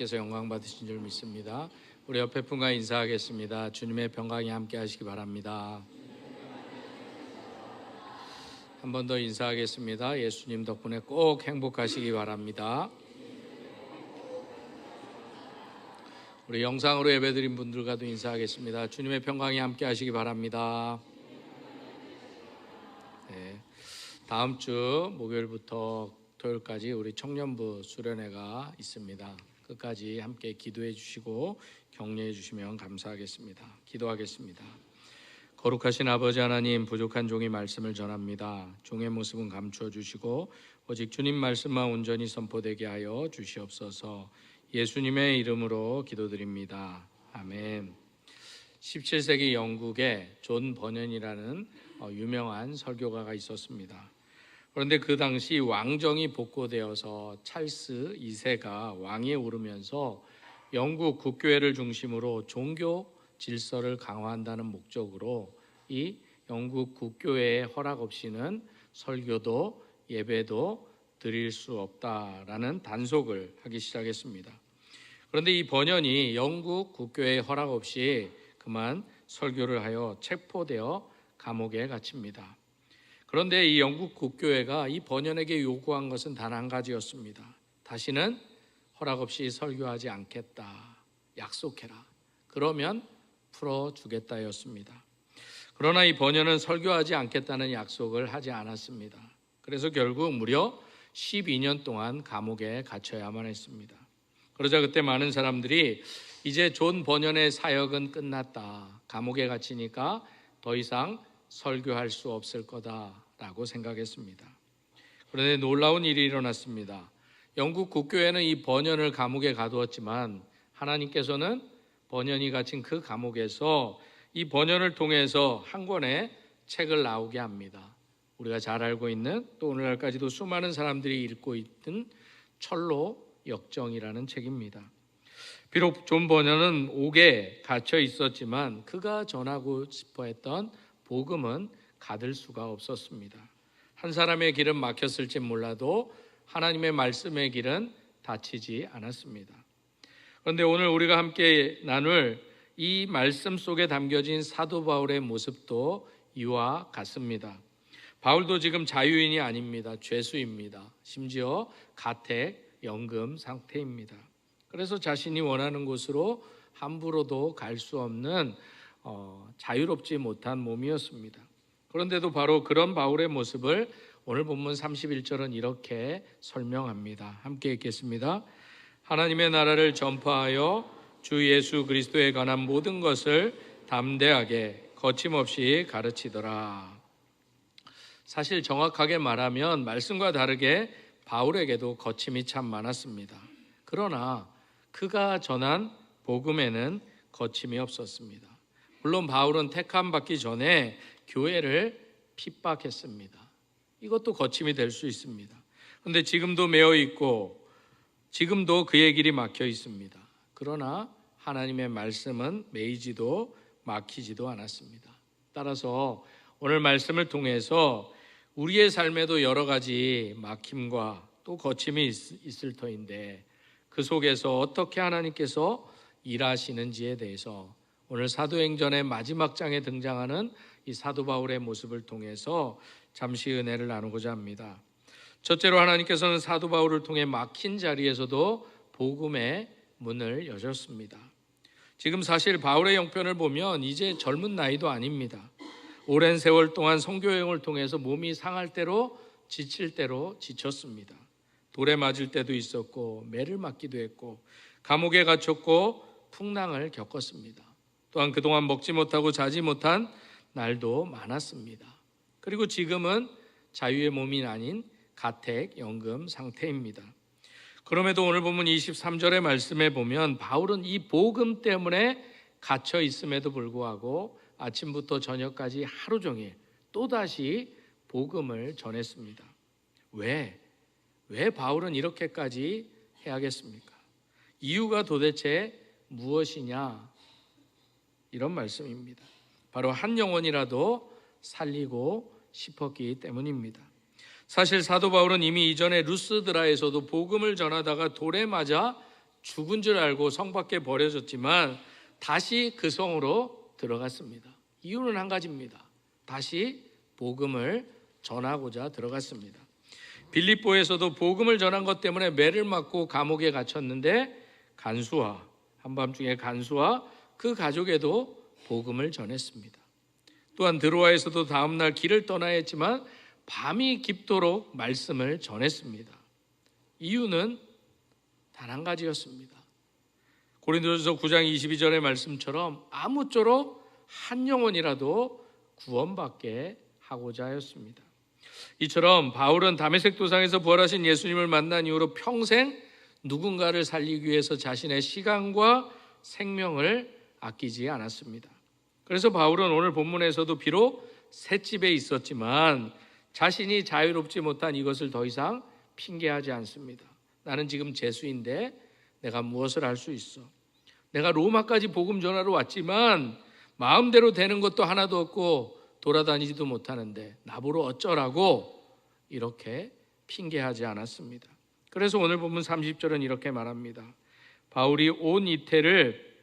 께서 영광 받으신 줄 믿습니다. 우리 옆에 분과 인사하겠습니다. 주님의 평강이 함께 하시기 바랍니다. 한 번 더 인사하겠습니다. 예수님 덕분에 꼭 행복하시기 바랍니다. 우리 영상으로 예배드린 분들과도 인사하겠습니다. 주님의 평강이 함께 하시기 바랍니다. 네, 다음 주 목요일부터 토요일까지 우리 청년부 수련회가 있습니다. 끝까지 함께 기도해 주시고 격려해 주시면 감사하겠습니다. 기도하겠습니다. 거룩하신 아버지 하나님, 부족한 종이 말씀을 전합니다. 종의 모습은 감추어 주시고 오직 주님 말씀만 온전히 선포되게 하여 주시옵소서. 예수님의 이름으로 기도드립니다. 아멘. 17세기 영국에 존 버년이라는 유명한 설교가가 있었습니다. 그런데 그 당시 왕정이 복고되어서 찰스 2세가 왕위에 오르면서 영국 국교회를 중심으로 종교 질서를 강화한다는 목적으로 이 영국 국교회의 허락 없이는 설교도 예배도 드릴 수 없다라는 단속을 하기 시작했습니다. 그런데 이 버년이 영국 국교회의 허락 없이 그만 설교를 하여 체포되어 감옥에 갇힙니다. 그런데 이 영국 국교회가 이 버년에게 요구한 것은 단 한 가지였습니다. 다시는 허락 없이 설교하지 않겠다. 약속해라. 그러면 풀어주겠다였습니다. 그러나 이 버년은 설교하지 않겠다는 약속을 하지 않았습니다. 그래서 결국 무려 12년 동안 감옥에 갇혀야만 했습니다. 그러자 그때 많은 사람들이 이제 존 버년의 사역은 끝났다. 감옥에 갇히니까 더 이상 설교할 수 없을 거다라고 생각했습니다. 그런데 놀라운 일이 일어났습니다. 영국 국교회는 이 버년을 감옥에 가두었지만 하나님께서는 버년이 갇힌 그 감옥에서 이 버년을 통해서 한 권의 책을 나오게 합니다. 우리가 잘 알고 있는, 또 오늘날까지도 수많은 사람들이 읽고 있는 철로 역정이라는 책입니다. 비록 존 버년은 옥에 갇혀 있었지만 그가 전하고 싶어 했던 복음은 가들 수가 없었습니다. 한 사람의 길은 막혔을지 몰라도 하나님의 말씀의 길은 닫히지 않았습니다. 그런데 오늘 우리가 함께 나눌 이 말씀 속에 담겨진 사도 바울의 모습도 이와 같습니다. 바울도 지금 자유인이 아닙니다. 죄수입니다. 심지어 가택, 연금 상태입니다. 그래서 자신이 원하는 곳으로 함부로도 갈 수 없는 자유롭지 못한 몸이었습니다. 그런데도 바로 그런 바울의 모습을 오늘 본문 31절은 이렇게 설명합니다. 함께 읽겠습니다. 하나님의 나라를 전파하여 주 예수 그리스도에 관한 모든 것을 담대하게 거침없이 가르치더라. 사실 정확하게 말하면 말씀과 다르게 바울에게도 거침이 참 많았습니다. 그러나 그가 전한 복음에는 거침이 없었습니다. 물론 바울은 택함 받기 전에 교회를 핍박했습니다. 이것도 거침이 될 수 있습니다. 그런데 지금도 매어 있고 지금도 그의 길이 막혀 있습니다. 그러나 하나님의 말씀은 매이지도 막히지도 않았습니다. 따라서 오늘 말씀을 통해서 우리의 삶에도 여러 가지 막힘과 또 거침이 있을 터인데 그 속에서 어떻게 하나님께서 일하시는지에 대해서 오늘 사도행전의 마지막 장에 등장하는 이 사도 바울의 모습을 통해서 잠시 은혜를 나누고자 합니다. 첫째로 하나님께서는 사도 바울을 통해 막힌 자리에서도 복음의 문을 여셨습니다. 지금 사실 바울의 형편을 보면 이제 젊은 나이도 아닙니다. 오랜 세월 동안 선교여행을 통해서 몸이 상할 대로 지칠 대로 지쳤습니다. 돌에 맞을 때도 있었고 매를 맞기도 했고 감옥에 갇혔고 풍랑을 겪었습니다. 또한 그동안 먹지 못하고 자지 못한 날도 많았습니다. 그리고 지금은 자유의 몸이 아닌 가택, 연금 상태입니다. 그럼에도 오늘 본문 23절의 말씀에 보면 바울은 이 복음 때문에 갇혀 있음에도 불구하고 아침부터 저녁까지 하루 종일 또다시 복음을 전했습니다. 왜 바울은 이렇게까지 해야겠습니까? 이유가 도대체 무엇이냐? 이런 말씀입니다. 바로 한 영혼이라도 살리고 싶었기 때문입니다. 사실 사도 바울은 이미 이전에 루스드라에서도 복음을 전하다가 돌에 맞아 죽은 줄 알고 성 밖에 버려졌지만 다시 그 성으로 들어갔습니다. 이유는 한 가지입니다. 다시 복음을 전하고자 들어갔습니다. 빌립보에서도 복음을 전한 것 때문에 매를 맞고 감옥에 갇혔는데 한밤중에 간수와 그 가족에도 복음을 전했습니다. 또한 드로아에서도 다음날 길을 떠나야 했지만 밤이 깊도록 말씀을 전했습니다. 이유는 단 한 가지였습니다. 고린도전서 9장 22절의 말씀처럼 아무쪼록 한 영혼이라도 구원받게 하고자 하였습니다. 이처럼 바울은 다메섹 도상에서 부활하신 예수님을 만난 이후로 평생 누군가를 살리기 위해서 자신의 시간과 생명을 아끼지 않았습니다. 그래서 바울은 오늘 본문에서도 비록 셋집에 있었지만 자신이 자유롭지 못한 이것을 더 이상 핑계하지 않습니다. 나는 지금 재수인데 내가 무엇을 할 수 있어? 내가 로마까지 복음 전하러 왔지만 마음대로 되는 것도 하나도 없고 돌아다니지도 못하는데 나보러 어쩌라고 이렇게 핑계하지 않았습니다. 그래서 오늘 본문 30절은 이렇게 말합니다. 바울이 온 이태를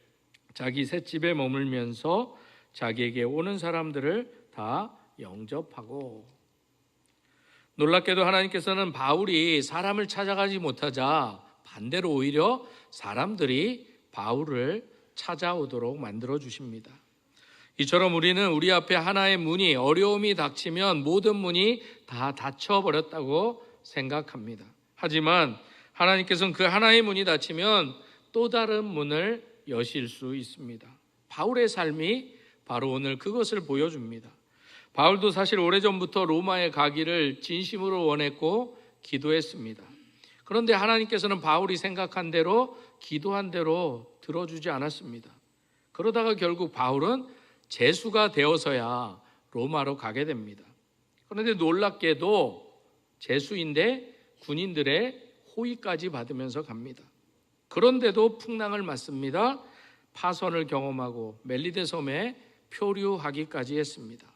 자기 셋집에 머물면서 자기에게 오는 사람들을 다 영접하고, 놀랍게도 하나님께서는 바울이 사람을 찾아가지 못하자 반대로 오히려 사람들이 바울을 찾아오도록 만들어 주십니다. 이처럼 우리는 우리 앞에 하나의 문이, 어려움이 닥치면 모든 문이 다 닫혀버렸다고 생각합니다. 하지만 하나님께서는 그 하나의 문이 닫히면 또 다른 문을 여실 수 있습니다. 바울의 삶이 바로 오늘 그것을 보여줍니다. 바울도 사실 오래전부터 로마에 가기를 진심으로 원했고 기도했습니다. 그런데 하나님께서는 바울이 생각한 대로, 기도한 대로 들어주지 않았습니다. 그러다가 결국 바울은 재수가 되어서야 로마로 가게 됩니다. 그런데 놀랍게도 재수인데 군인들의 호의까지 받으면서 갑니다. 그런데도 풍랑을 맞습니다. 파선을 경험하고 멜리데 섬에 표류하기까지 했습니다.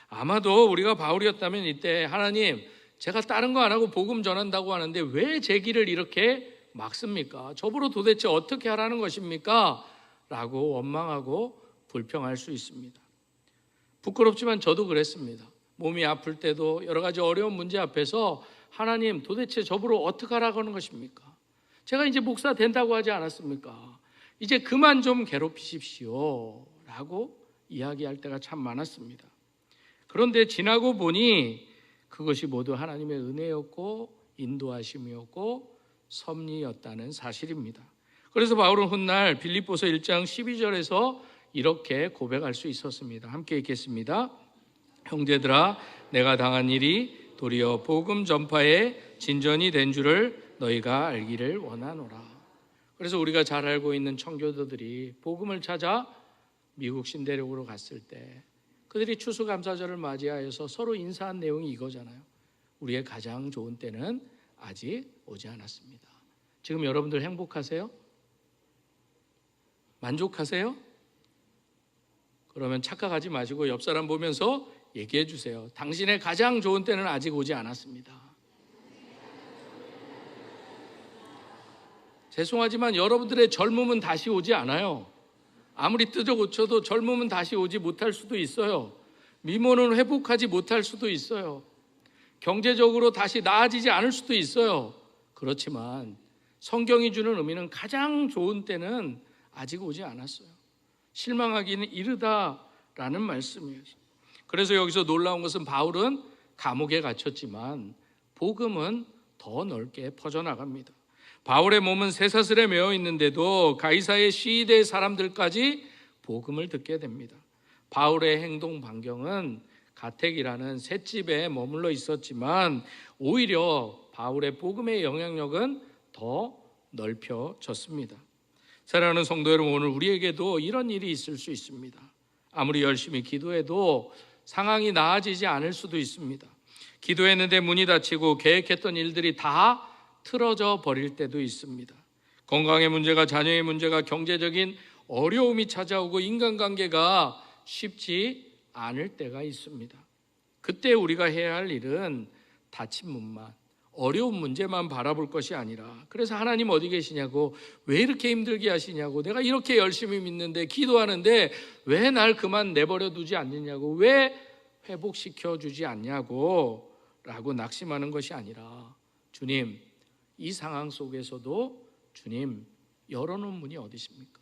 아마도 우리가 바울이었다면 이때 하나님, 제가 다른 거 안 하고 복음 전한다고 하는데 왜 제 길을 이렇게 막습니까? 저보러 도대체 어떻게 하라는 것입니까? 라고 원망하고 불평할 수 있습니다. 부끄럽지만 저도 그랬습니다. 몸이 아플 때도 여러 가지 어려운 문제 앞에서 하나님, 도대체 저보러 어떻게 하라고 하는 것입니까? 제가 이제 목사 된다고 하지 않았습니까? 이제 그만 좀 괴롭히십시오 라고 이야기할 때가 참 많았습니다. 그런데 지나고 보니 그것이 모두 하나님의 은혜였고 인도하심이었고 섭리였다는 사실입니다. 그래서 바울은 훗날 빌립보서 1장 12절에서 이렇게 고백할 수 있었습니다. 함께 읽겠습니다. 형제들아, 내가 당한 일이 도리어 복음 전파의 진전이 된 줄을 너희가 알기를 원하노라. 그래서 우리가 잘 알고 있는 청교도들이 복음을 찾아 미국 신대륙으로 갔을 때 그들이 추수감사절을 맞이하여서 서로 인사한 내용이 이거잖아요. 우리의 가장 좋은 때는 아직 오지 않았습니다. 지금 여러분들 행복하세요? 만족하세요? 그러면 착각하지 마시고 옆 사람 보면서 얘기해 주세요. 당신의 가장 좋은 때는 아직 오지 않았습니다. 죄송하지만 여러분들의 젊음은 다시 오지 않아요. 아무리 뜯어 고쳐도 젊음은 다시 오지 못할 수도 있어요. 미모는 회복하지 못할 수도 있어요. 경제적으로 다시 나아지지 않을 수도 있어요. 그렇지만 성경이 주는 의미는 가장 좋은 때는 아직 오지 않았어요. 실망하기는 이르다라는 말씀이에요. 그래서 여기서 놀라운 것은 바울은 감옥에 갇혔지만 복음은 더 넓게 퍼져나갑니다. 바울의 몸은 쇠사슬에 매어 있는데도 가이사의 시위대 사람들까지 복음을 듣게 됩니다. 바울의 행동 반경은 가택이라는 셋집에 머물러 있었지만 오히려 바울의 복음의 영향력은 더 넓혀졌습니다. 사랑하는 성도 여러분, 오늘 우리에게도 이런 일이 있을 수 있습니다. 아무리 열심히 기도해도 상황이 나아지지 않을 수도 있습니다. 기도했는데 문이 닫히고 계획했던 일들이 다 틀어져 버릴 때도 있습니다. 건강의 문제가, 자녀의 문제가, 경제적인 어려움이 찾아오고 인간관계가 쉽지 않을 때가 있습니다. 그때 우리가 해야 할 일은 닫힌 문만, 어려운 문제만 바라볼 것이 아니라, 그래서 하나님 어디 계시냐고, 왜 이렇게 힘들게 하시냐고, 내가 이렇게 열심히 믿는데 기도하는데 왜 날 그만 내버려 두지 않느냐고, 왜 회복시켜 주지 않냐고 라고 낙심하는 것이 아니라, 주님, 이 상황 속에서도 주님 열어놓은 문이 어디 있습니까?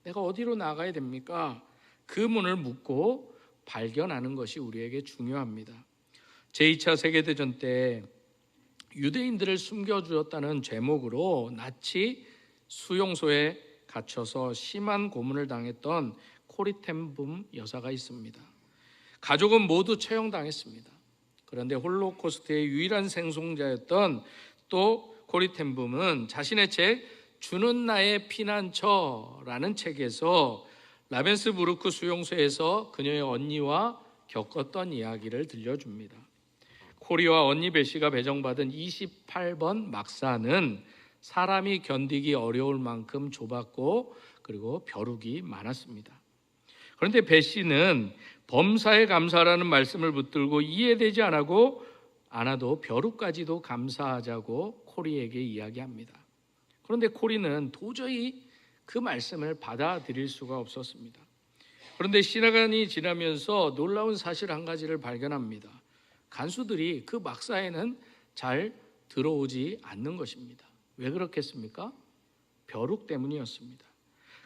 내가 어디로 나가야 됩니까? 그 문을 묻고 발견하는 것이 우리에게 중요합니다. 제2차 세계대전 때 유대인들을 숨겨주었다는 제목으로 나치 수용소에 갇혀서 심한 고문을 당했던 코리텐붐 여사가 있습니다. 가족은 모두 처형당했습니다. 그런데 홀로코스트의 유일한 생존자였던 또 코리텐붐은 자신의 책 주는 나의 피난처라는 책에서 라벤스부르크 수용소에서 그녀의 언니와 겪었던 이야기를 들려줍니다. 코리와 언니 베시가 배정받은 28번 막사는 사람이 견디기 어려울 만큼 좁았고 그리고 벼룩이 많았습니다. 그런데 베시는 범사에 감사하라는 말씀을 붙들고 이해되지 않아도 벼룩까지도 감사하자고 코리에게 이야기합니다. 그런데 코리는 도저히 그 말씀을 받아들일 수가 없었습니다. 그런데 시간이 지나면서 놀라운 사실 한 가지를 발견합니다. 간수들이 그 막사에는 잘 들어오지 않는 것입니다. 왜 그렇겠습니까? 벼룩 때문이었습니다.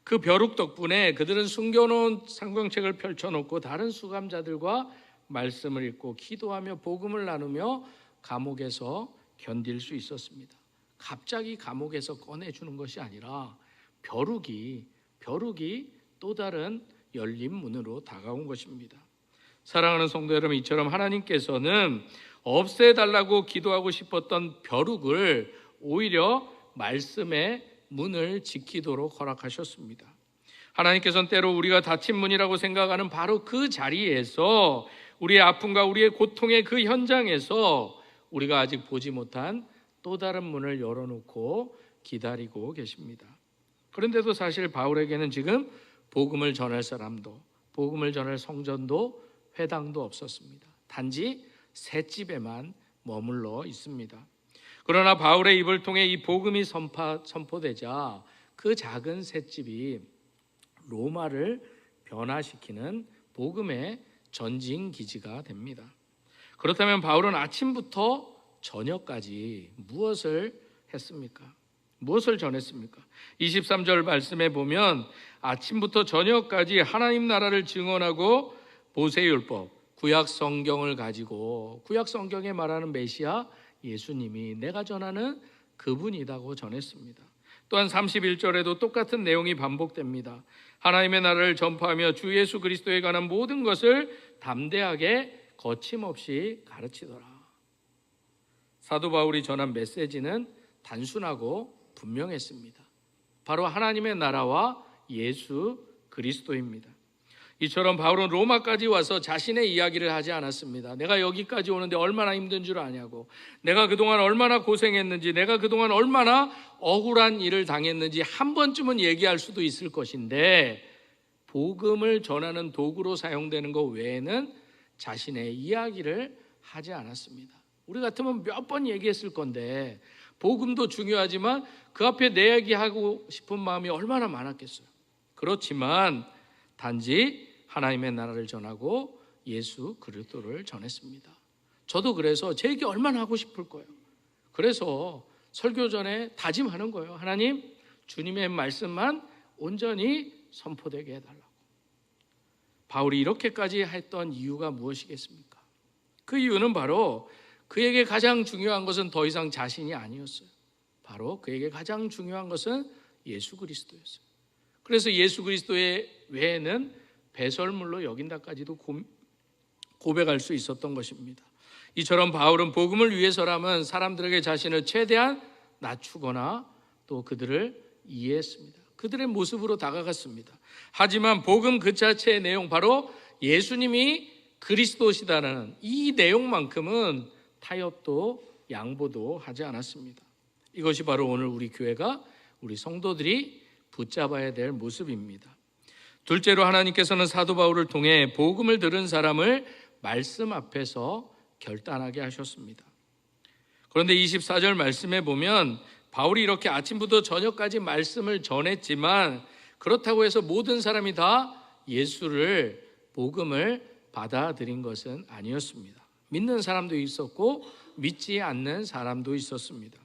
그 벼룩 덕분에 그들은 숨겨놓은 상경책을 펼쳐놓고 다른 수감자들과 말씀을 읽고 기도하며 복음을 나누며 감옥에서 견딜 수 있었습니다. 갑자기 감옥에서 꺼내주는 것이 아니라 벼룩이 또 다른 열린 문으로 다가온 것입니다. 사랑하는 성도 여러분, 이처럼 하나님께서는 없애달라고 기도하고 싶었던 벼룩을 오히려 말씀의 문을 지키도록 허락하셨습니다. 하나님께서는 때로 우리가 닫힌 문이라고 생각하는 바로 그 자리에서, 우리의 아픔과 우리의 고통의 그 현장에서 우리가 아직 보지 못한 또 다른 문을 열어놓고 기다리고 계십니다. 그런데도 사실 바울에게는 지금 복음을 전할 사람도, 복음을 전할 성전도 회당도 없었습니다. 단지 셋집에만 머물러 있습니다. 그러나 바울의 입을 통해 이 복음이 선포되자 그 작은 셋집이 로마를 변화시키는 복음의 전진 기지가 됩니다. 그렇다면 바울은 아침부터 저녁까지 무엇을 했습니까? 무엇을 전했습니까? 23절 말씀에 보면 아침부터 저녁까지 하나님 나라를 증언하고 모세율법, 구약 성경을 가지고, 구약 성경에 말하는 메시아 예수님이 내가 전하는 그분이라고 전했습니다. 또한 31절에도 똑같은 내용이 반복됩니다. 하나님의 나라를 전파하며 주 예수 그리스도에 관한 모든 것을 담대하게 거침없이 가르치더라. 사도 바울이 전한 메시지는 단순하고 분명했습니다. 바로 하나님의 나라와 예수 그리스도입니다. 이처럼 바울은 로마까지 와서 자신의 이야기를 하지 않았습니다. 내가 여기까지 오는데 얼마나 힘든 줄 아냐고, 내가 그동안 얼마나 고생했는지, 내가 그동안 얼마나 억울한 일을 당했는지 한 번쯤은 얘기할 수도 있을 것인데, 복음을 전하는 도구로 사용되는 것 외에는 자신의 이야기를 하지 않았습니다. 우리 같으면 몇 번 얘기했을 건데, 복음도 중요하지만 그 앞에 내 얘기하고 싶은 마음이 얼마나 많았겠어요. 그렇지만 단지 하나님의 나라를 전하고 예수 그리스도를 전했습니다. 저도 그래서 제 얘기 얼마나 하고 싶을 거예요. 그래서 설교 전에 다짐하는 거예요. 하나님, 주님의 말씀만 온전히 선포되게 해달라고. 바울이 이렇게까지 했던 이유가 무엇이겠습니까? 그 이유는 바로 그에게 가장 중요한 것은 더 이상 자신이 아니었어요. 바로 그에게 가장 중요한 것은 예수 그리스도였어요. 그래서 예수 그리스도의 외에는 배설물로 여긴다까지도 고백할 수 있었던 것입니다. 이처럼 바울은 복음을 위해서라면 사람들에게 자신을 최대한 낮추거나 또 그들을 이해했습니다. 그들의 모습으로 다가갔습니다. 하지만 복음 그 자체의 내용, 바로 예수님이 그리스도시다라는 이 내용만큼은 타협도 양보도 하지 않았습니다. 이것이 바로 오늘 우리 교회가, 우리 성도들이 붙잡아야 될 모습입니다. 둘째로 하나님께서는 사도 바울을 통해 복음을 들은 사람을 말씀 앞에서 결단하게 하셨습니다. 그런데 24절 말씀에 보면 바울이 이렇게 아침부터 저녁까지 말씀을 전했지만 그렇다고 해서 모든 사람이 다 예수를, 복음을 받아들인 것은 아니었습니다. 믿는 사람도 있었고 믿지 않는 사람도 있었습니다.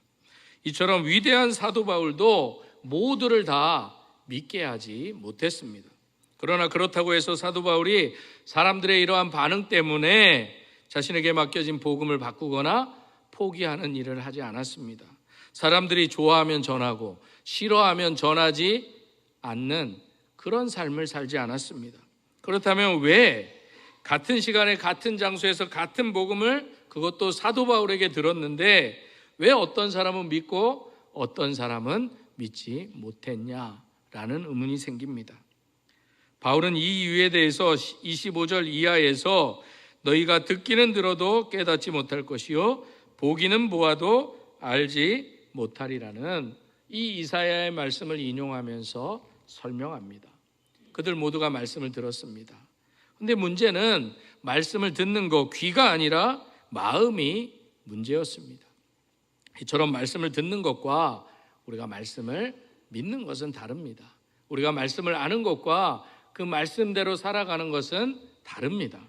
이처럼 위대한 사도 바울도 모두를 다 믿게 하지 못했습니다. 그러나 그렇다고 해서 사도 바울이 사람들의 이러한 반응 때문에 자신에게 맡겨진 복음을 바꾸거나 포기하는 일을 하지 않았습니다. 사람들이 좋아하면 전하고 싫어하면 전하지 않는 그런 삶을 살지 않았습니다. 그렇다면 왜 같은 시간에 같은 장소에서 같은 복음을, 그것도 사도 바울에게 들었는데 왜 어떤 사람은 믿고 어떤 사람은 믿지 못했냐라는 의문이 생깁니다. 바울은 이 이유에 대해서 25절 이하에서 너희가 듣기는 들어도 깨닫지 못할 것이요 보기는 보아도 알지 못하리라는 이 이사야의 말씀을 인용하면서 설명합니다. 그들 모두가 말씀을 들었습니다. 그런데 문제는 말씀을 듣는 것, 귀가 아니라 마음이 문제였습니다. 이처럼 말씀을 듣는 것과 우리가 말씀을 믿는 것은 다릅니다. 우리가 말씀을 아는 것과 그 말씀대로 살아가는 것은 다릅니다.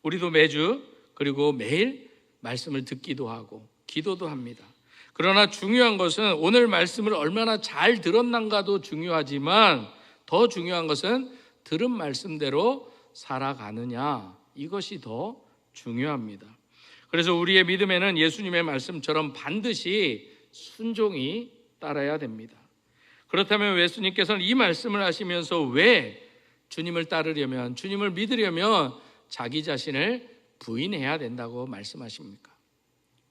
우리도 매주 그리고 매일 말씀을 듣기도 하고 기도도 합니다. 그러나 중요한 것은 오늘 말씀을 얼마나 잘 들었는가도 중요하지만 더 중요한 것은 들은 말씀대로 살아가느냐, 이것이 더 중요합니다. 그래서 우리의 믿음에는 예수님의 말씀처럼 반드시 순종이 따라야 됩니다. 그렇다면 예수님께서는 이 말씀을 하시면서 왜 주님을 따르려면, 주님을 믿으려면 자기 자신을 부인해야 된다고 말씀하십니까?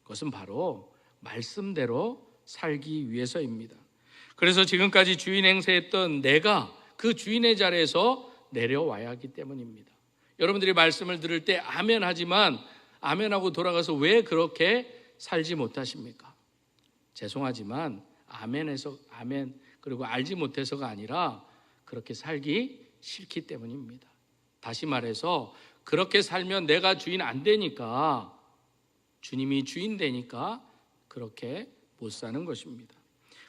그것은 바로 말씀대로 살기 위해서입니다. 그래서 지금까지 주인 행세했던 내가 그 주인의 자리에서 내려와야 하기 때문입니다. 여러분들이 말씀을 들을 때 아멘 하지만 아멘하고 돌아가서 왜 그렇게 살지 못하십니까? 죄송하지만 아멘해서 아멘 그리고 알지 못해서가 아니라 그렇게 살기 싫기 때문입니다. 다시 말해서 그렇게 살면 내가 주인 안 되니까, 주님이 주인 되니까 그렇게 못 사는 것입니다.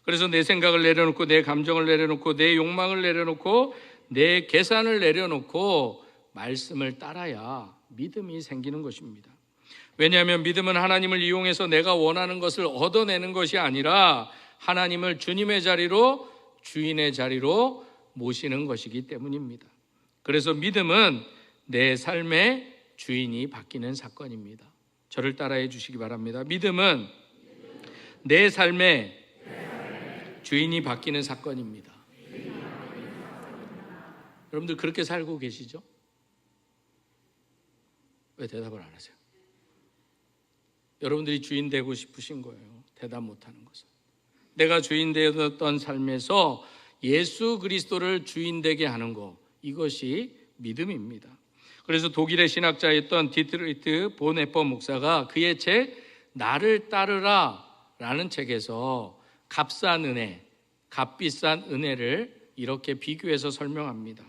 그래서 내 생각을 내려놓고 내 감정을 내려놓고 내 욕망을 내려놓고 내 계산을 내려놓고 말씀을 따라야 믿음이 생기는 것입니다. 왜냐하면 믿음은 하나님을 이용해서 내가 원하는 것을 얻어내는 것이 아니라 하나님을 주님의 자리로, 주인의 자리로 모시는 것이기 때문입니다. 그래서 믿음은 내 삶의 주인이 바뀌는 사건입니다. 저를 따라해 주시기 바랍니다. 믿음은 내 삶의 주인이 바뀌는 사건입니다. 여러분들 그렇게 살고 계시죠? 왜 대답을 안 하세요? 여러분들이 주인 되고 싶으신 거예요. 대답 못하는 것은. 내가 주인 되었던 삶에서 예수 그리스도를 주인 되게 하는 것, 이것이 믿음입니다. 그래서 독일의 신학자였던 디트리히트 보네퍼 목사가 그의 책 나를 따르라 라는 책에서 값싼 은혜, 값비싼 은혜를 이렇게 비교해서 설명합니다.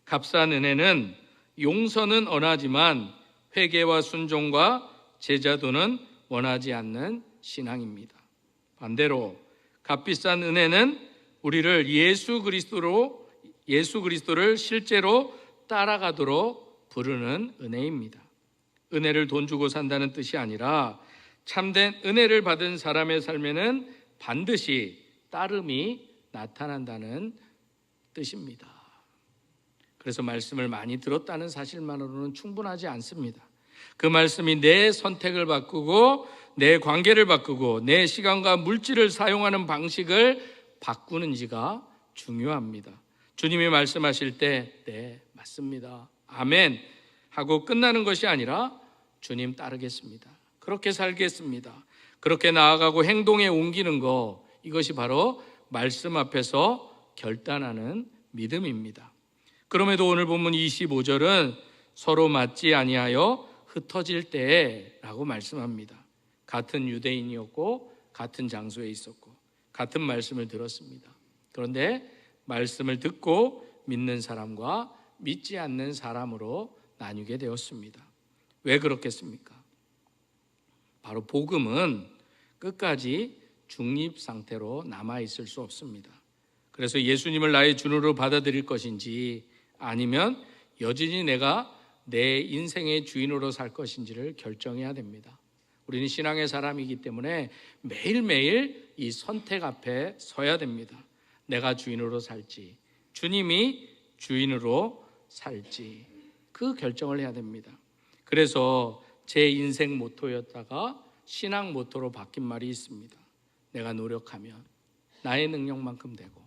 값싼 은혜는 용서는 원하지만 회개와 순종과 제자도는 원하지 않는 신앙입니다. 반대로 값비싼 은혜는 우리를 예수 그리스도를 실제로 따라가도록 부르는 은혜입니다. 은혜를 돈 주고 산다는 뜻이 아니라 참된 은혜를 받은 사람의 삶에는 반드시 따름이 나타난다는 뜻입니다. 그래서 말씀을 많이 들었다는 사실만으로는 충분하지 않습니다. 그 말씀이 내 선택을 바꾸고 내 관계를 바꾸고 내 시간과 물질을 사용하는 방식을 바꾸는지가 중요합니다. 주님이 말씀하실 때 네, 맞습니다. 아멘 하고 끝나는 것이 아니라 주님 따르겠습니다. 그렇게 살겠습니다. 그렇게 나아가고 행동에 옮기는 것, 이것이 바로 말씀 앞에서 결단하는 믿음입니다. 그럼에도 오늘 본문 25절은 서로 맞지 아니하여 흩어질 때라고 말씀합니다. 같은 유대인이었고 같은 장소에 있었고 같은 말씀을 들었습니다. 그런데 말씀을 듣고 믿는 사람과 믿지 않는 사람으로 나뉘게 되었습니다. 왜 그렇겠습니까? 바로 복음은 끝까지 중립 상태로 남아 있을 수 없습니다. 그래서 예수님을 나의 주님으로 받아들일 것인지 아니면 여전히 내가 내 인생의 주인으로 살 것인지를 결정해야 됩니다. 우리는 신앙의 사람이기 때문에 매일매일 이 선택 앞에 서야 됩니다. 내가 주인으로 살지, 주님이 주인으로 살지, 그 결정을 해야 됩니다. 그래서 제 인생 모토였다가 신앙 모토로 바뀐 말이 있습니다. 내가 노력하면 나의 능력만큼 되고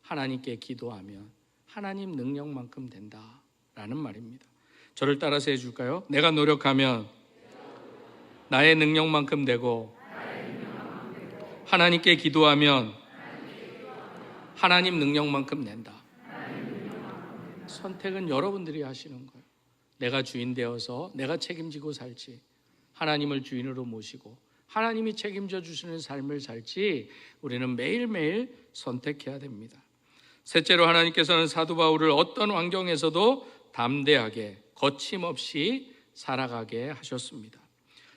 하나님께 기도하면 하나님 능력만큼 된다라는 말입니다. 저를 따라서 해줄까요? 내가 노력하면 나의 능력만큼 되고 하나님께 기도하면 하나님 능력만큼 낸다. 선택은 여러분들이 하시는 거예요. 내가 주인 되어서 내가 책임지고 살지, 하나님을 주인으로 모시고 하나님이 책임져 주시는 삶을 살지, 우리는 매일매일 선택해야 됩니다. 셋째로, 하나님께서는 사도 바울을 어떤 환경에서도 담대하게 거침없이 살아가게 하셨습니다.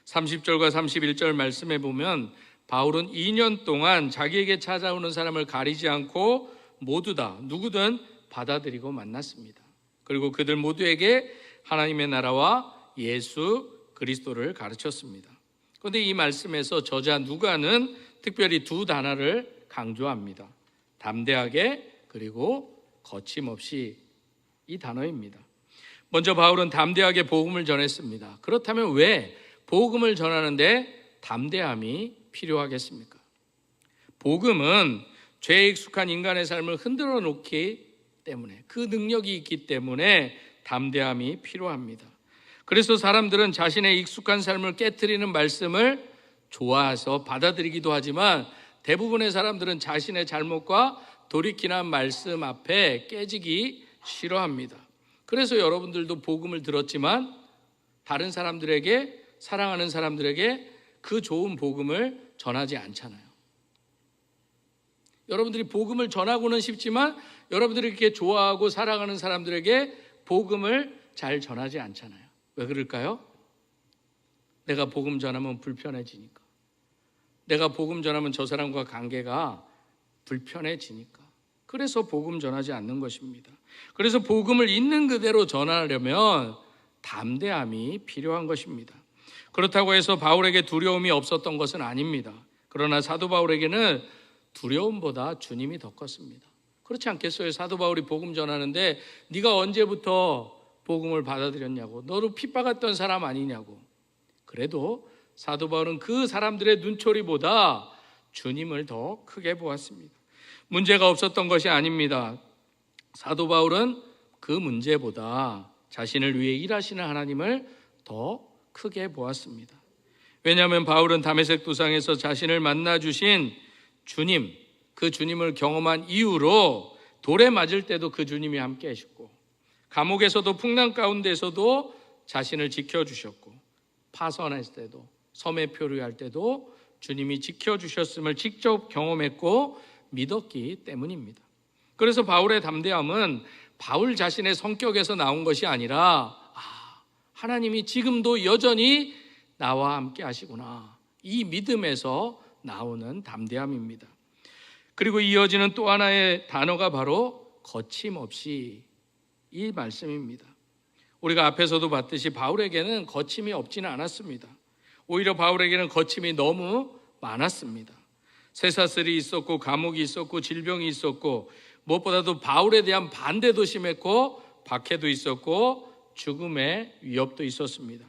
30절과 31절 말씀에 보면 바울은 2년 동안 자기에게 찾아오는 사람을 가리지 않고 모두 다 누구든 받아들이고 만났습니다. 그리고 그들 모두에게 하나님의 나라와 예수 그리스도를 가르쳤습니다. 그런데 이 말씀에서 저자 누가는 특별히 두 단어를 강조합니다. 담대하게 그리고 거침없이, 이 단어입니다. 먼저 바울은 담대하게 복음을 전했습니다. 그렇다면 왜 복음을 전하는데 담대함이 필요하겠습니까? 복음은 죄에 익숙한 인간의 삶을 흔들어 놓기 때문에, 그 능력이 있기 때문에 담대함이 필요합니다. 그래서 사람들은 자신의 익숙한 삶을 깨트리는 말씀을 좋아해서 받아들이기도 하지만 대부분의 사람들은 자신의 잘못과 돌이키는 말씀 앞에 깨지기 싫어합니다. 그래서 여러분들도 복음을 들었지만 다른 사람들에게, 사랑하는 사람들에게 그 좋은 복음을 전하지 않잖아요. 여러분들이 복음을 전하고는 싶지만 여러분들이 이렇게 좋아하고 사랑하는 사람들에게 복음을 잘 전하지 않잖아요. 왜 그럴까요? 내가 복음 전하면 불편해지니까. 내가 복음 전하면 저 사람과 관계가 불편해지니까. 그래서 복음 전하지 않는 것입니다. 그래서 복음을 있는 그대로 전하려면 담대함이 필요한 것입니다. 그렇다고 해서 바울에게 두려움이 없었던 것은 아닙니다. 그러나 사도 바울에게는 두려움보다 주님이 더 컸습니다. 그렇지 않겠어요? 사도 바울이 복음 전하는데 네가 언제부터 복음을 받아들였냐고, 너를 핍박했던 사람 아니냐고. 그래도 사도 바울은 그 사람들의 눈초리보다 주님을 더 크게 보았습니다. 문제가 없었던 것이 아닙니다. 사도 바울은 그 문제보다 자신을 위해 일하시는 하나님을 더 크게 보았습니다. 왜냐하면 바울은 다메섹 도상에서 자신을 만나 주신 주님, 그 주님을 경험한 이후로 돌에 맞을 때도 그 주님이 함께 하셨고, 감옥에서도 풍랑 가운데서도 자신을 지켜주셨고, 파선했을 때도, 섬에 표류할 때도 주님이 지켜주셨음을 직접 경험했고 믿었기 때문입니다. 그래서 바울의 담대함은 바울 자신의 성격에서 나온 것이 아니라 하나님이 지금도 여전히 나와 함께 하시구나, 이 믿음에서 나오는 담대함입니다. 그리고 이어지는 또 하나의 단어가 바로 거침없이, 이 말씀입니다. 우리가 앞에서도 봤듯이 바울에게는 거침이 없지는 않았습니다. 오히려 바울에게는 거침이 너무 많았습니다. 쇠사슬이 있었고, 감옥이 있었고, 질병이 있었고, 무엇보다도 바울에 대한 반대도 심했고, 박해도 있었고, 죽음의 위협도 있었습니다.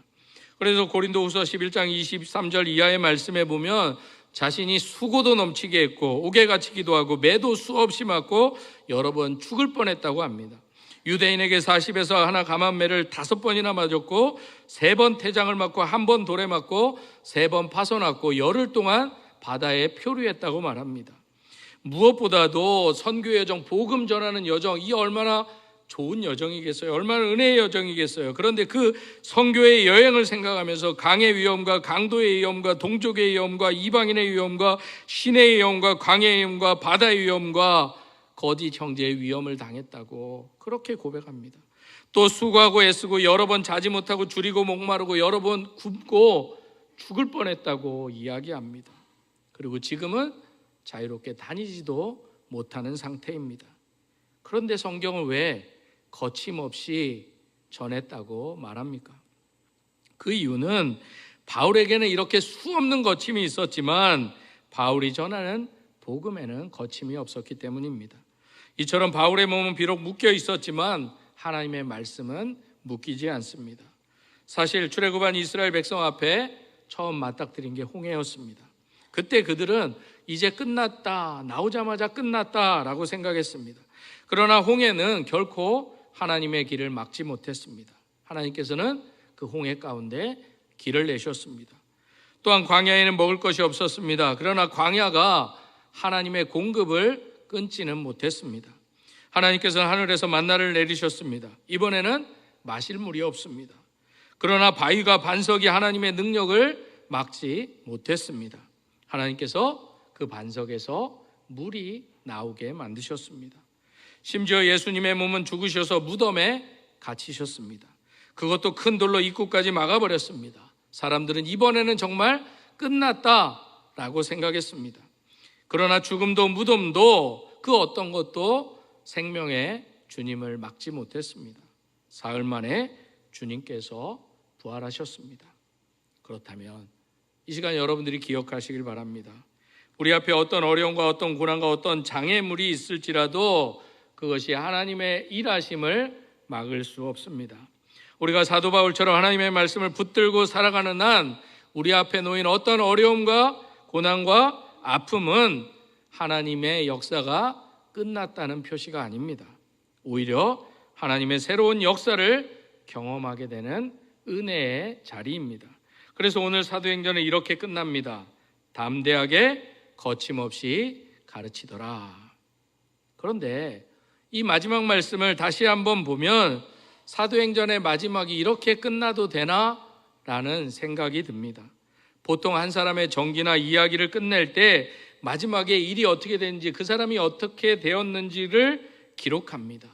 그래서 고린도후서 11장 23절 이하의 말씀에 보면 자신이 수고도 넘치게 했고 옥에 갇히기도 하고 매도 수없이 맞고 여러 번 죽을 뻔했다고 합니다. 유대인에게 40에서 하나 감한매를 5번이나 맞았고 3번 태장을 맞고 1번 돌에 맞고 3번 파손났고 열흘 동안 바다에 표류했다고 말합니다. 무엇보다도 선교 여정, 복음 전하는 여정, 이 얼마나 좋은 여정이겠어요? 얼마나 은혜의 여정이겠어요? 그런데 그 선교의 여행을 생각하면서 강의 위험과 강도의 위험과 동족의 위험과 이방인의 위험과 시내의 위험과 광야의 위험과 바다의 위험과 거짓 형제의 위험을 당했다고 그렇게 고백합니다. 또 수고하고 애쓰고 여러 번 자지 못하고 줄이고 목마르고 여러 번 굶고 죽을 뻔했다고 이야기합니다. 그리고 지금은 자유롭게 다니지도 못하는 상태입니다. 그런데 성경은 왜 거침없이 전했다고 말합니까? 그 이유는 바울에게는 이렇게 수없는 거침이 있었지만 바울이 전하는 복음에는 거침이 없었기 때문입니다. 이처럼 바울의 몸은 비록 묶여 있었지만 하나님의 말씀은 묶이지 않습니다. 사실 출애굽한 이스라엘 백성 앞에 처음 맞닥뜨린 게 홍해였습니다. 그때 그들은 이제 끝났다, 나오자마자 끝났다라고 생각했습니다. 그러나 홍해는 결코 하나님의 길을 막지 못했습니다. 하나님께서는 그 홍해 가운데 길을 내셨습니다. 또한 광야에는 먹을 것이 없었습니다. 그러나 광야가 하나님의 공급을 끊지는 못했습니다. 하나님께서는 하늘에서 만나를 내리셨습니다. 이번에는 마실 물이 없습니다. 그러나 바위가 반석이 하나님의 능력을 막지 못했습니다. 하나님께서 그 반석에서 물이 나오게 만드셨습니다. 심지어 예수님의 몸은 죽으셔서 무덤에 갇히셨습니다. 그것도 큰 돌로 입구까지 막아버렸습니다. 사람들은 이번에는 정말 끝났다라고 생각했습니다. 그러나 죽음도 무덤도 그 어떤 것도 생명의 주님을 막지 못했습니다. 사흘 만에 주님께서 부활하셨습니다. 그렇다면 이 시간 여러분들이 기억하시길 바랍니다. 우리 앞에 어떤 어려움과 어떤 고난과 어떤 장애물이 있을지라도 그것이 하나님의 일하심을 막을 수 없습니다. 우리가 사도 바울처럼 하나님의 말씀을 붙들고 살아가는 한 우리 앞에 놓인 어떤 어려움과 고난과 아픔은 하나님의 역사가 끝났다는 표시가 아닙니다. 오히려 하나님의 새로운 역사를 경험하게 되는 은혜의 자리입니다. 그래서 오늘 사도행전은 이렇게 끝납니다. 담대하게 거침없이 가르치더라. 그런데 이 마지막 말씀을 다시 한번 보면 사도행전의 마지막이 이렇게 끝나도 되나? 라는 생각이 듭니다. 보통 한 사람의 전기나 이야기를 끝낼 때 마지막에 일이 어떻게 되는지, 그 사람이 어떻게 되었는지를 기록합니다.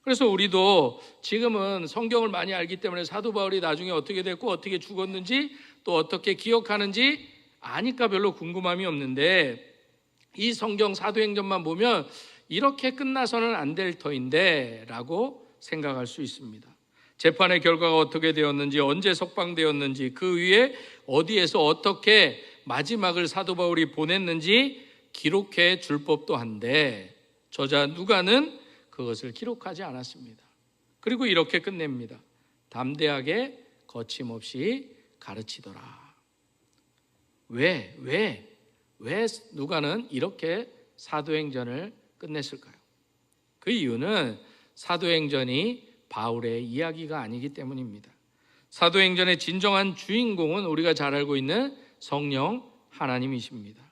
그래서 우리도 지금은 성경을 많이 알기 때문에 사도 바울이 나중에 어떻게 됐고 어떻게 죽었는지 또 어떻게 기억하는지 아니까 별로 궁금함이 없는데, 이 성경 사도행전만 보면 이렇게 끝나서는 안 될 터인데 라고 생각할 수 있습니다. 재판의 결과가 어떻게 되었는지, 언제 석방되었는지, 그 위에 어디에서 어떻게 마지막을 사도 바울이 보냈는지 기록해 줄 법도 한데 저자 누가는 그것을 기록하지 않았습니다. 그리고 이렇게 끝냅니다. 담대하게 거침없이 가르치더라. 왜 누가는 이렇게 사도행전을 끝냈을까요? 그 이유는 사도행전이 바울의 이야기가 아니기 때문입니다. 사도행전의 진정한 주인공은 우리가 잘 알고 있는 성령 하나님이십니다.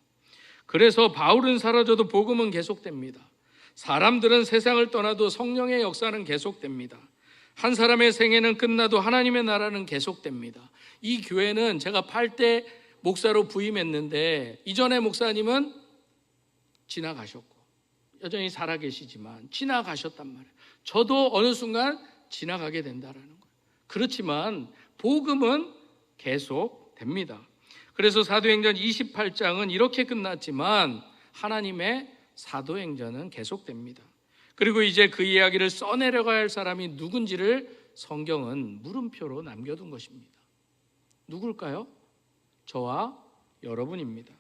그래서 바울은 사라져도 복음은 계속됩니다. 사람들은 세상을 떠나도 성령의 역사는 계속됩니다. 한 사람의 생애는 끝나도 하나님의 나라는 계속됩니다. 이 교회는 제가 8대 목사로 부임했는데 이전의 목사님은 지나가셨고 여전히 살아계시지만 지나가셨단 말이에요. 저도 어느 순간 지나가게 된다라는 거예요. 그렇지만 복음은 계속됩니다. 그래서 사도행전 28장은 이렇게 끝났지만 하나님의 사도행전은 계속됩니다. 그리고 이제 그 이야기를 써내려가야 할 사람이 누군지를 성경은 물음표로 남겨둔 것입니다. 누굴까요? 저와 여러분입니다.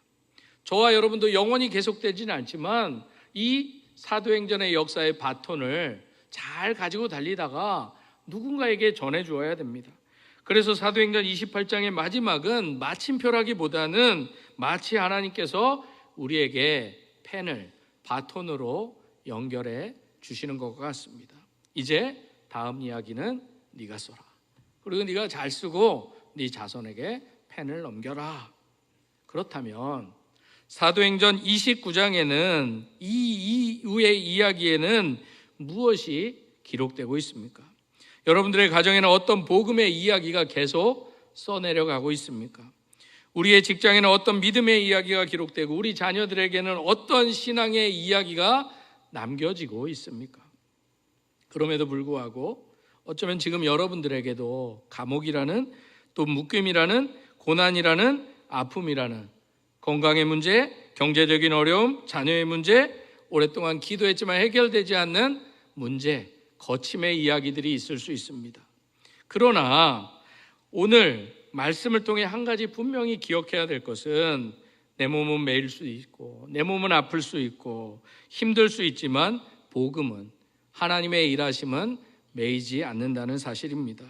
저와 여러분도 영원히 계속되지는 않지만 이 사도행전의 역사의 바톤을 잘 가지고 달리다가 누군가에게 전해주어야 됩니다. 그래서 사도행전 28장의 마지막은 마침표라기보다는 마치 하나님께서 우리에게 펜을 바톤으로 연결해 주시는 것 같습니다. 이제 다음 이야기는 네가 써라. 그리고 네가 잘 쓰고 네 자손에게 펜을 넘겨라. 그렇다면 사도행전 29장에는 이 이후의 이야기에는 무엇이 기록되고 있습니까? 여러분들의 가정에는 어떤 복음의 이야기가 계속 써내려가고 있습니까? 우리의 직장에는 어떤 믿음의 이야기가 기록되고 우리 자녀들에게는 어떤 신앙의 이야기가 남겨지고 있습니까? 그럼에도 불구하고 어쩌면 지금 여러분들에게도 감옥이라는 또 묶임이라는 고난이라는 아픔이라는 건강의 문제, 경제적인 어려움, 자녀의 문제, 오랫동안 기도했지만 해결되지 않는 문제, 거침의 이야기들이 있을 수 있습니다. 그러나 오늘 말씀을 통해 한 가지 분명히 기억해야 될 것은 내 몸은 매일 수 있고 내 몸은 아플 수 있고 힘들 수 있지만 복음은, 하나님의 일하심은 매이지 않는다는 사실입니다.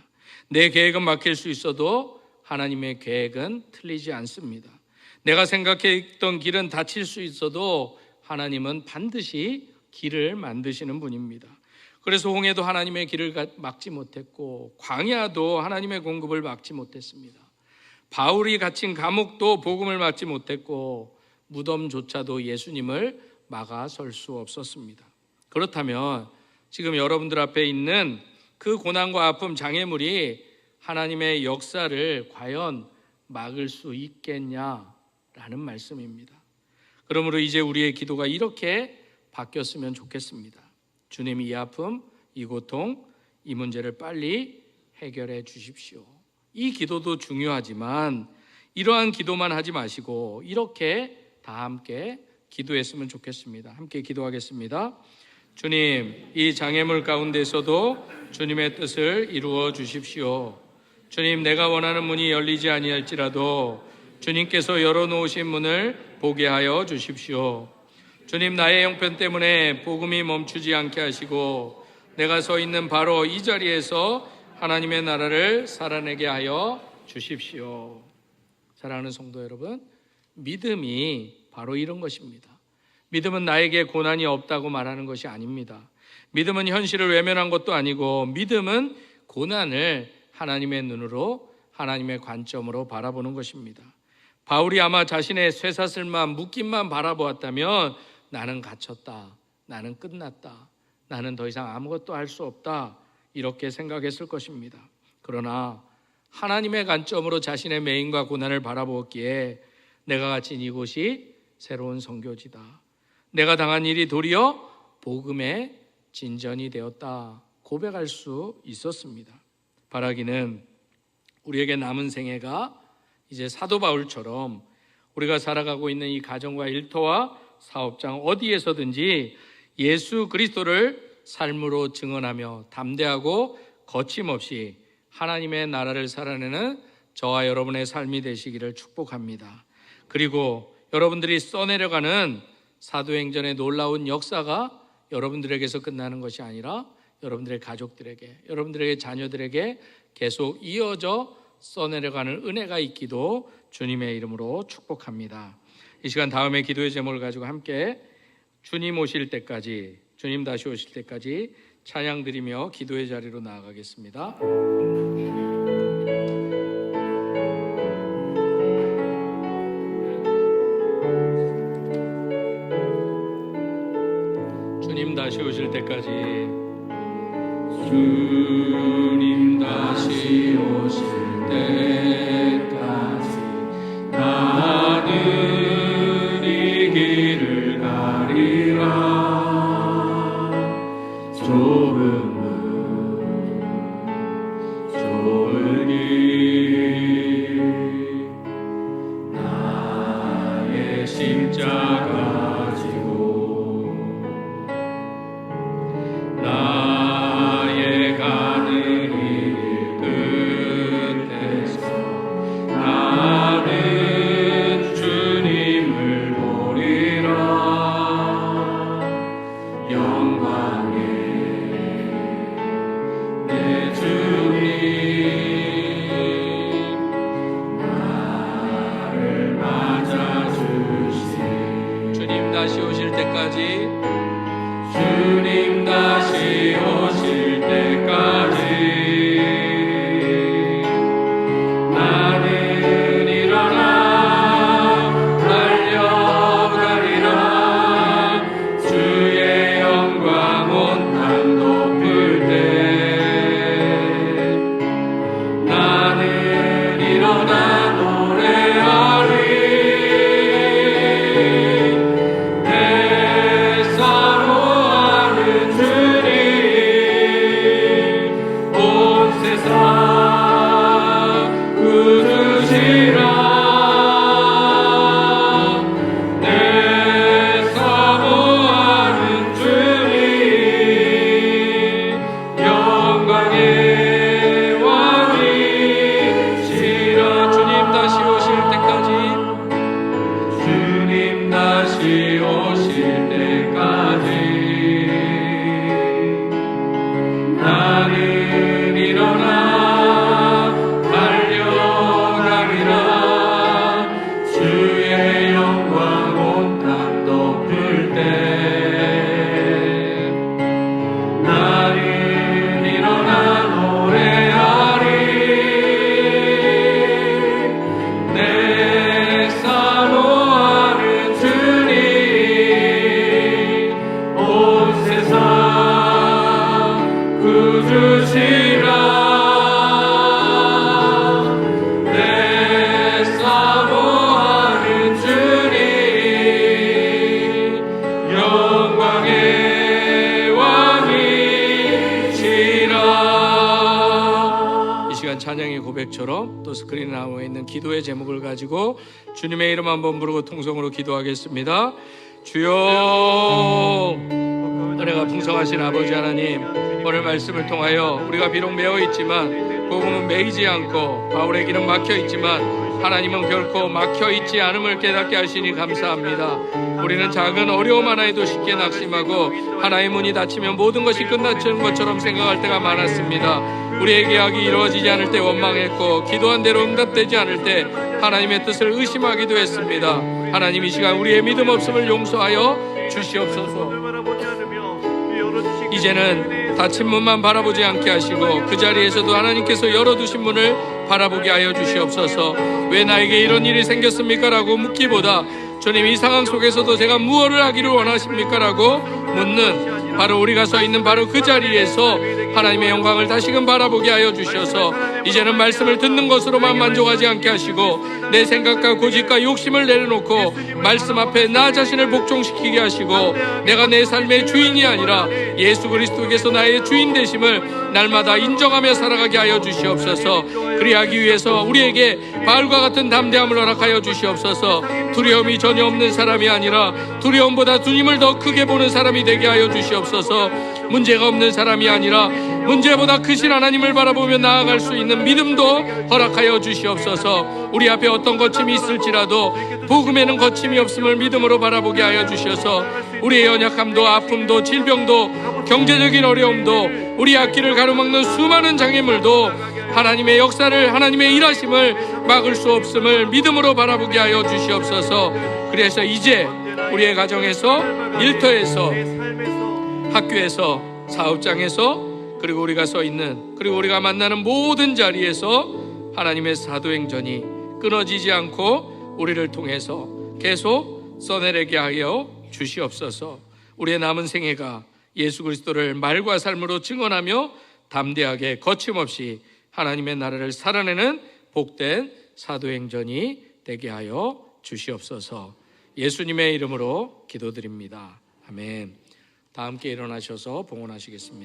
내 계획은 막힐 수 있어도 하나님의 계획은 틀리지 않습니다. 내가 생각했던 길은 닫힐 수 있어도 하나님은 반드시 길을 만드시는 분입니다. 그래서 홍해도 하나님의 길을 막지 못했고 광야도 하나님의 공급을 막지 못했습니다. 바울이 갇힌 감옥도 복음을 막지 못했고 무덤조차도 예수님을 막아설 수 없었습니다. 그렇다면 지금 여러분들 앞에 있는 그 고난과 아픔, 장애물이 하나님의 역사를 과연 막을 수 있겠냐라는 말씀입니다. 그러므로 이제 우리의 기도가 이렇게 바뀌었으면 좋겠습니다. 주님, 이 아픔, 이 고통, 이 문제를 빨리 해결해 주십시오. 이 기도도 중요하지만 이러한 기도만 하지 마시고 이렇게 다 함께 기도했으면 좋겠습니다. 함께 기도하겠습니다. 주님, 이 장애물 가운데서도 주님의 뜻을 이루어 주십시오. 주님, 내가 원하는 문이 열리지 아니할지라도 주님께서 열어놓으신 문을 보게 하여 주십시오. 주님, 나의 형편 때문에 복음이 멈추지 않게 하시고 내가 서 있는 바로 이 자리에서 하나님의 나라를 살아내게 하여 주십시오. 사랑하는 성도 여러분, 믿음이 바로 이런 것입니다. 믿음은 나에게 고난이 없다고 말하는 것이 아닙니다. 믿음은 현실을 외면한 것도 아니고 믿음은 고난을 하나님의 눈으로, 하나님의 관점으로 바라보는 것입니다. 바울이 아마 자신의 쇠사슬만, 묶임만 바라보았다면 나는 갇혔다, 나는 끝났다, 나는 더 이상 아무것도 할 수 없다, 이렇게 생각했을 것입니다. 그러나 하나님의 관점으로 자신의 매임과 고난을 바라보았기에 내가 갇힌 이곳이 새로운 선교지다, 내가 당한 일이 도리어 복음의 진전이 되었다 고백할 수 있었습니다. 바라기는 우리에게 남은 생애가 이제 사도 바울처럼 우리가 살아가고 있는 이 가정과 일터와 사업장 어디에서든지 예수 그리스도를 삶으로 증언하며 담대하고 거침없이 하나님의 나라를 살아내는 저와 여러분의 삶이 되시기를 축복합니다. 그리고 여러분들이 써내려가는 사도행전의 놀라운 역사가 여러분들에게서 끝나는 것이 아니라 여러분들의 가족들에게, 여러분들의 자녀들에게 계속 이어져 써내려가는 은혜가 있기도 주님의 이름으로 축복합니다. 이 시간 다음에 기도의 제목을 가지고 함께 주님 오실 때까지, 주님 다시 오실 때까지 찬양 드리며 기도의 자리로 나아가겠습니다. 주님 다시 오실 때까지, 주님 다시 오실 때까지 나는 이 길을 가리라. 좁은 길 나의 십자가 지고 나의 가는 이 길 끝에서 나는 주님을 보리라. 영광의 찬양의 고백처럼 또 스크린에 나와 있는 기도의 제목을 가지고 주님의 이름 한번 부르고 통성으로 기도하겠습니다. 주여, 은혜가 풍성하신 아버지 하나님, 오늘 말씀을 통하여 우리가 비록 매어 있지만 복음은 매이지 않고 바울의 길은 막혀 있지만 하나님은 결코 막혀 있지 않음을 깨닫게 하시니 감사합니다. 우리는 작은 어려움 하나에도 쉽게 낙심하고 하나의 문이 닫히면 모든 것이 끝났는 것처럼 생각할 때가 많았습니다. 우리의 계약이 이루어지지 않을 때 원망했고 기도한 대로 응답되지 않을 때 하나님의 뜻을 의심하기도 했습니다. 하나님, 이 시간 우리의 믿음 없음을 용서하여 주시옵소서. 이제는 닫힌 문만 바라보지 않게 하시고 그 자리에서도 하나님께서 열어두신 문을 바라보게 하여 주시옵소서. 왜 나에게 이런 일이 생겼습니까? 라고 묻기보다 주님, 이 상황 속에서도 제가 무엇을 하기를 원하십니까? 라고 묻는 바로 우리가 서 있는 바로 그 자리에서 하나님의 영광을 다시금 바라보게 하여 주셔서 이제는 말씀을 듣는 것으로만 만족하지 않게 하시고 내 생각과 고집과 욕심을 내려놓고 말씀 앞에 나 자신을 복종시키게 하시고 내가 내 삶의 주인이 아니라 예수 그리스도께서 나의 주인 되심을 날마다 인정하며 살아가게 하여 주시옵소서. 그리하기 위해서 우리에게 바울과 같은 담대함을 허락하여 주시옵소서. 두려움이 전혀 없는 사람이 아니라 두려움보다 주님을 더 크게 보는 사람이 되게 하여 주시옵소서. 문제가 없는 사람이 아니라 문제보다 크신 하나님을 바라보며 나아갈 수 있는 믿음도 허락하여 주시옵소서. 우리 앞에 어떤 거침이 있을지라도 복음에는 거침이 없음을 믿음으로 바라보게 하여 주셔서 우리의 연약함도 아픔도 질병도 경제적인 어려움도 우리 앞길을 가로막는 수많은 장애물도 하나님의 역사를, 하나님의 일하심을 막을 수 없음을 믿음으로 바라보게 하여 주시옵소서. 그래서 이제 우리의 가정에서, 일터에서, 학교에서, 사업장에서, 그리고 우리가 서 있는, 그리고 우리가 만나는 모든 자리에서 하나님의 사도행전이 끊어지지 않고 우리를 통해서 계속 써내리게 하여 주시옵소서. 우리의 남은 생애가 예수 그리스도를 말과 삶으로 증언하며 담대하게 거침없이 하나님의 나라를 살아내는 복된 사도행전이 되게 하여 주시옵소서. 예수님의 이름으로 기도드립니다. 아멘. 다 함께 일어나셔서 봉헌하시겠습니다.